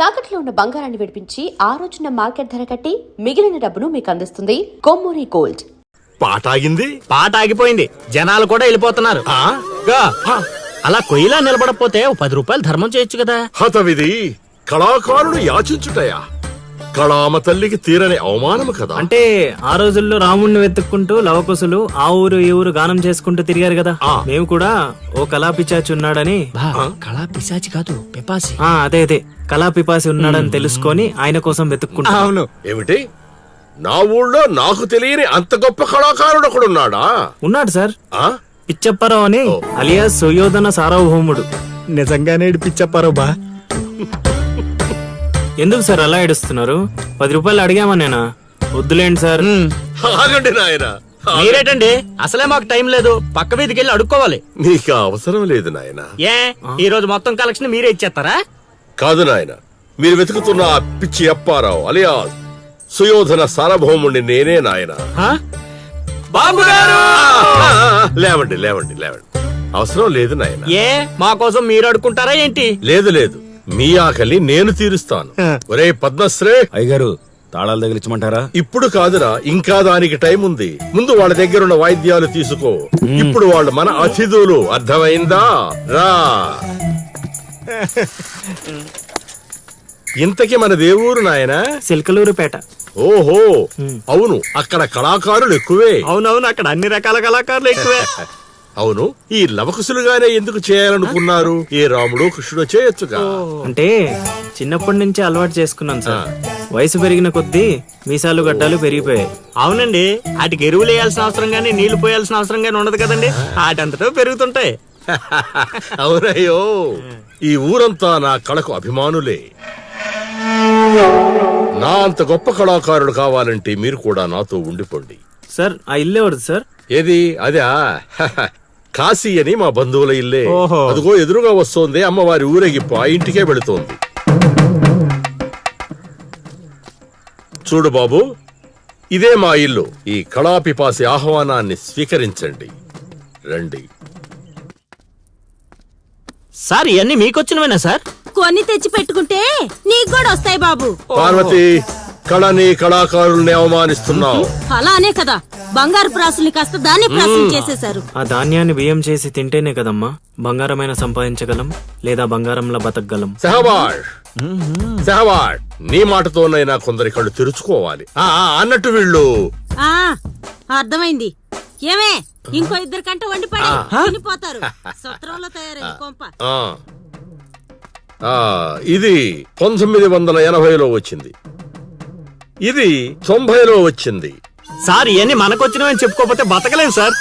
తాకట్లో ఉన్న బంగారాన్ని విడిపించి ఆ రోజున మార్కెట్ ధర కట్టి మిగిలిన డబ్బును మీకు అందిస్తుంది కొమ్మూరి గోల్డ్. పాట ఆగింది, పాట ఆగిపోయింది, జనాలు కూడా వెళ్ళిపోతున్నారు. అలా కొయ్యిలా నిలబడపోతే 10 రూపాయలు ధర్మం చేయొచ్చు కదా. హతవిధి కళాకారుడు యాచించుటయా, కళామ తల్లికి తీరని అవమానము కదా. అంటే ఆ రోజుల్లో రాముణ్ణి వెతుక్కుంటూ లవకుశులు ఆ ఊరు ఈ ఊరు గానం చేసుకుంటూ తిరిగారు కదా. మేము కూడా ఓ కళా పిశాచి ఉన్నాడని. కళా పిశాచి కాదు, పిపాసి. అదే కళా పిపాసి ఉన్నాడని తెలుసుకొని ఆయన కోసం వెతుక్కుంటా. అవును. ఏమిటి, నా ఊళ్ళో నాకు తెలియని అంత గొప్ప కళాకారుడు ఒకడున్నాడా? ఉన్నాడు సార్, ఆ పిచ్చప్పారావు అని, అలియాస్ సుయోధన సార్వభౌముడు. నిజంగానే పిచ్చప్పారావు బా. ఎందుకు సార్ అలా ఏడుస్తున్నారు? 10 రూపాయలు అడిగామా నేనా? వద్దులేండి సార్. ఆగండి నాయన. మీరేటండి, అసలే మాకు టైం లేదు, పక్క వీధికి వెళ్ళి అడుక్కోవాలి. నీకు అవసరం లేదు నాయన. ఏ ఈ రోజు మొత్తం కలెక్షన్ మీరే ఇచ్చేస్తారా? కాదు నాయన, మీరు వెతుకుతున్న ఆ పిచ్చి అప్పారావు అలియాస్ సుయోధన సార్వభౌముణ్ణి నేనే నాయన. బాబు గారు, లేవండి లేవండి లేవండి, అవసరం లేదు నాయన. ఏ మా కోసం మీరు అడుక్కుంటారా ఏంటి? లేదు లేదు, మీ ఆకలి నేను తీరుస్తాను. ఒరే పద్మశ్రీ అయ్యగారు, తాళాలు తగిలించమంటారా? ఇప్పుడు కాదురా, ఇంకా దానికి టైం ఉంది. ముందు వాళ్ళ దగ్గరున్న వాయిద్యాలు తీసుకో. ఇప్పుడు వాళ్ళు మన అతిథులు, అర్థమైందా? రా. ఇంతకీ మన దేవురు నాయనా? సిల్కలూరుపేట. ఓహో, అవును, అక్కడ కళాకారులు ఎక్కువే. అవునవును, అక్కడ అన్ని రకాల కళాకారులు ఎక్కువే. అవును, ఈ లవకుశులుగానే ఎందుకు చేయాలనుకున్నారు? ఏ రాముడు కృష్ణుడు చేయొచ్చుగా. అంటే చిన్నప్పటి నుంచి అలవాటు చేసుకున్నాను సార్. వయసు పెరిగిన కొద్దీ మీసాలు గడ్డాలు పెరిగిపోయాయి. అవునండి, వాటికి ఎరువులు వేయాల్సిన అవసరం గానీ నీళ్లు పోయాల్సిన అవసరం గానీ ఉండదు కదండి, వాటంతటా పెరుగుతుంటాయి. అవునయ్యో, ఈ ఊరంతా నా కళకు అభిమానులే. నా అంత గొప్ప కళాకారుడు కావాలంటే మీరు కూడా నాతో ఉండిపోండి. సార్ ఆ ఇల్లు ఎవరిది సార్? ఏది? అదా, కాశీ అని మా బంధువుల ఇల్లే. అదిగో ఎదురుగా వస్తోంది అమ్మవారి ఊరేగింపు, ఆ ఇంటికే వెళుతోంది. చూడు బాబు, ఇదే మా ఇల్లు. ఈ కళాపిపాసి ఆహ్వానాన్ని స్వీకరించండి. రండి. సార్ ఇవన్నీ మీకొచ్చినవేనా సార్? కొన్ని తెచ్చి పెట్టుకుంటే నీకు కూడా వస్తాయి బాబు. పార్వతి, కళని కళాకారుల్ని అవమానిస్తున్నావు. అలానే కదా బంగారు ప్రాసుల్ని కాస్త దాన్ని ప్రాసులు చేసేశారు. ఆ ధాన్యాన్ని బియ్యం చేసి తింటేనే కదమ్మా బంగారమైన సంపాదించగలం, లేదా బంగారంలా బతకగలం. సహబాష్ సహబాష్, నీ మాటతోనైనా కొందరి కళ్ళు తెరుచుకోవాలి. అన్నట్టు వీళ్ళు అర్థమైంది. ఏమే, ఇంకో 2 కంట వండిపడి తినిపోతారు. సత్రంలో తయారైంది కొంప. ఇది 1980లో వచ్చింది, ఇది 90లో వచ్చింది. సార్ ఇవన్నీ మనకొచ్చినవని చెప్పుకోకపోతే బతకలేదు సార్.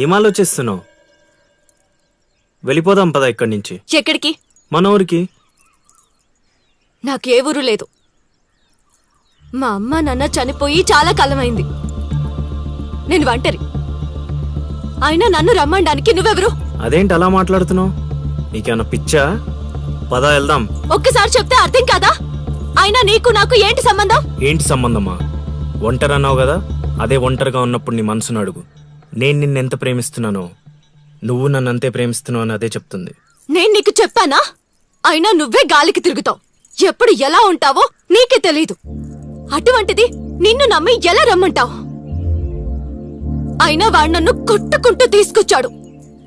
ఏం ఆలోచిస్తున్నావు? వెళ్ళిపోదాం పద ఇక్కడి నుంచి. ఎక్కడికి? మన ఊరికి. నాకే ఊరు లేదు. మా అమ్మ నాన్న చనిపోయి చాలా కాలమైంది. నేను ఒంటరి. అయినా నన్ను రమ్మడానికి నువ్వెవరు? అదేంటి అలా మాట్లాడుతున్నావు? నీకేమన్నా పిచ్చా? పద వెళ్దాం. ఒక్కసారి చెప్తే అర్థం కాదా? అయినా నీకు నాకు ఏంటి సంబంధం? ఏంటి సంబంధమా? ఒంటరి అన్నావు కదా, అదే ఒంటరిగా ఉన్నప్పుడు నీ మనసును అడుగు. నేను నిన్నెంత ప్రేమిస్తున్నానో నువ్వు నన్నంతే ప్రేమిస్తున్నావు అని అదే చెప్తుంది. నేను నీకు చెప్పానా? అయినా నువ్వే గాలికి తిరుగుతావు. ఎప్పుడు ఎలా ఉంటావో నీకే తెలీదు. అటువంటిది నిన్ను నమ్మి ఎలా రమ్మంటావు? అయినా వాడు నన్ను కొట్టుకుంటూ తీసుకొచ్చాడు.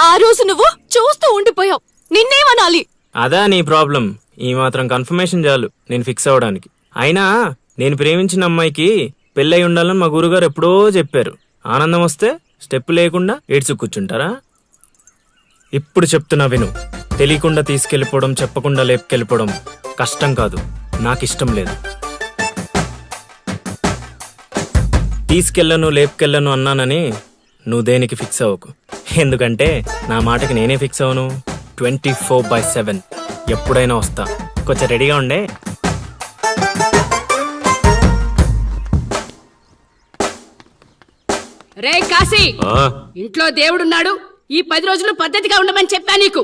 ఆ రోజు నువ్వు చూస్తూ ఉండిపోయావు. నిన్నేమనాలి? అదా నీ ప్రాబ్లం. ఈ మాత్రం కన్ఫర్మేషన్ చాలు నేను ఫిక్స్ అవ్వడానికి. అయినా నేను ప్రేమించిన అమ్మాయికి పెళ్ళై ఉండాలని మా గురుగారు ఎప్పుడో చెప్పారు. ఆనందం వస్తే స్టెప్ లేకుండా ఏడ్చు కూర్చుంటారా? ఇప్పుడు చెప్తున్నా విను. తెలియకుండా తీసుకెళ్ళిపోవడం, చెప్పకుండా లేపుకెళ్ళిపోవడం కష్టం కాదు, నాకిష్టం లేదు. తీసుకెళ్ళను లేపుకెళ్ళను అన్నానని నువ్వు దేనికి ఫిక్స్ అవ్వకు. ఎందుకంటే నా మాటకి నేనే ఫిక్స్ అవను. 24/7 ఎప్పుడైనా వస్తా. కొంచెం రెడీగా ఉండే. రే కాశీ, ఇంట్లో దేవుడున్నాడు. ఈ 10 రోజులు పద్ధతిగా ఉండమని చెప్పా నీకు.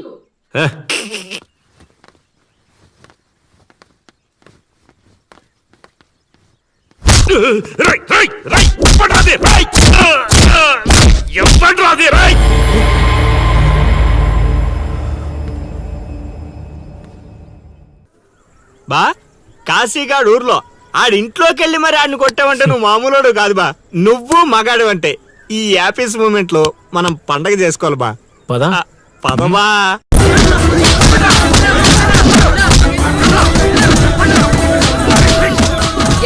బా కాశీగాడు ఊర్లో ఆడింట్లోకి వెళ్ళి మరి ఆడిని కొట్టావంటే నువ్వు మామూలుడు కాదు బా. నువ్వు మగాడు అంటే ఈ హ్యాపీస్ మూమెంట్ లో మనం పండగ చేసుకోవాలి బా. పదా పదమా.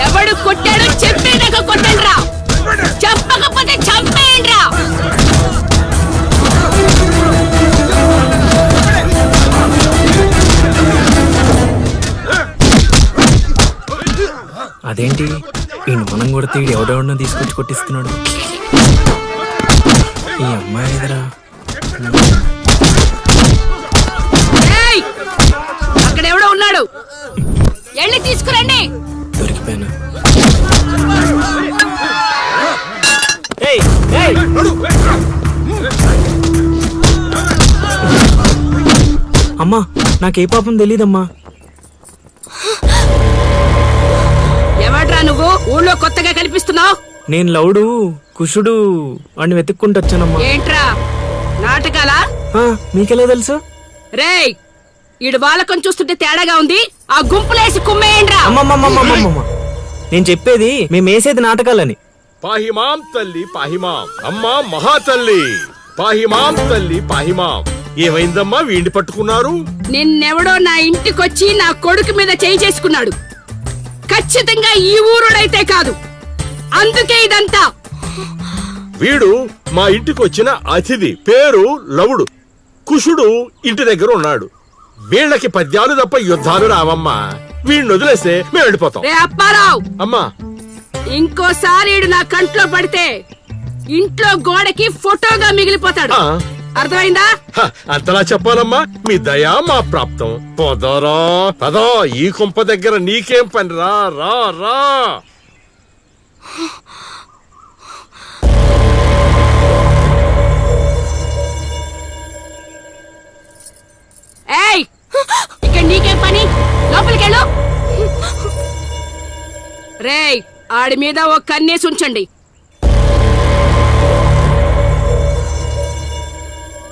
ఎవడు కొట్టాడో చెప్పేదాకా కొట్టండి రా, చెప్పకపోతే చంపేయండి రా. అదేంటి ఈ మనం కొడితే ఈడు ఎవడెవడో తీసుకొచ్చి కొట్టిస్తున్నాడు. ఈ అమ్మాయి ఎదురా ఏయ్, అక్కడ ఎవడో ఉన్నాడు, వెళ్ళి తీసుకురండి. దొరికిపోయాను. ఏయ్, ఏయ్! అమ్మా నాకే పాపం తెలీదమ్మా. ఎవడ్రా నువ్వు ఊళ్ళో కొత్తగా కనిపిస్తున్నావు? నేను లౌడు కుషుడు వాడిని వెతుక్కుంటూ వచ్చానమ్మా. ఏంట్రా నాటకాలా? ఆ, మీకెలా తెలుసు? రేయ్, ఈడు బాలకం చూస్తుంటే తేడాగా ఉంది. ఆ గుంపులేసి కుమ్మేయండ్రా. అమ్మమ్మమ్మమ్మమ్మమ్మ, నేను చెప్పేది మేమేసేది నాటకాలని. పాహిమాం తల్లి పాహిమాం, అమ్మా మహాతల్లి పాహిమాం తల్లి పాహిమాం. ఏమైందమ్మా వీడిని పట్టుకున్నారు? నిన్నెవడో నా ఇంటికొచ్చి నా కొడుకు మీద చేయి చేసుకున్నాడు. ఖచ్చితంగా ఈ ఊరుడైతే కాదు, అందుకే ఇదంతా. వీడు మా ఇంటికి వచ్చిన అతిథి, పేరు లవుడు. కుషుడు ఇంటి దగ్గర ఉన్నాడు. వీళ్ళకి పద్యాలు తప్ప యుద్ధాలు రావమ్మా. వీడిని వదిలేస్తే మేము వెళ్ళిపోతాం. రే అప్పారావు, అమ్మా ఇంకోసారి ఈడు నా కంట్లో పడితే ఇంట్లో గోడకి ఫోటోగా మిగిలిపోతాడు. ఆ. అర్థమైందా? హ, అంతలా చెప్పాలమ్మా. మీ దయా మా ప్రాప్తం. పోదరా పదో, ఈ కుంప దగ్గర నీకేం పని? రా రా రా. ఏయ్, ఇక్కడ నీకేం పని? లోపలికెళ్ళు. రేయ్, ఆడి మీద ఓ కన్నేసి ఉంచండి.